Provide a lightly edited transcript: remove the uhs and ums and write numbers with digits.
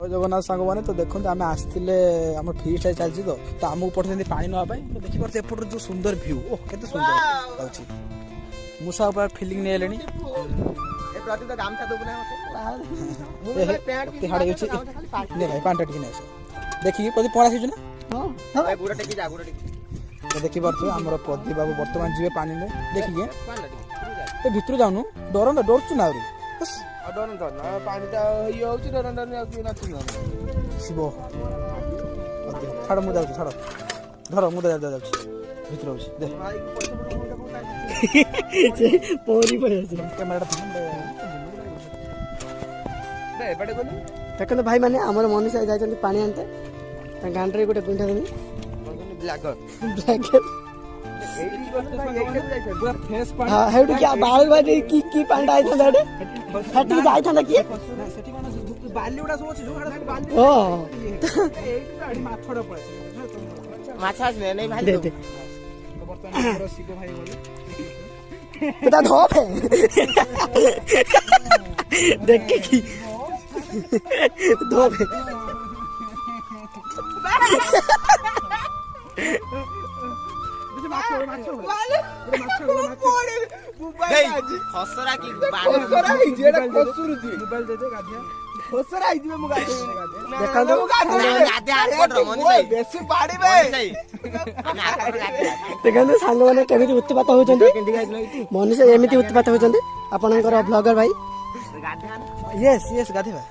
जगन्नाथ सांग मैंने तो देखो आम आसते आम फिस्ट चलती तो आमको पठाई पानी नापी देखिए एपट जो सुंदर भ्यू ओह के सुंदर लाଗୁଛି मूसा ऊपर फिलिंग नहीं लेनी देखिए प्रदीप पड़ा सीजु ना देखी पारे आम प्रदीप बाबू बर्तमान जी पानी में देखिए भितर जाऊनु डर डरचु ना शिव छाड़ मुझे छाड़ धर मुझे भितर देखते भाई मैंने आमर मनीष जाती पानी आनते गांडे गोटे पिंठा देवी बाल भाई की पानी जाता किए बाली गुड़ा सब अछि माछा नहीं भाई दे बर्तमान शिव भाई बोले पता धोप है देख के की धोप है खसरा की मोबाइल दे दे गाधिया खसरा आई दिबे मु गाधे देखते सांग मैंने केमी उत्पात होती मनीष एमती उत्पात होती आपणकर ब्लॉगर भाई यस यस गाधे भाई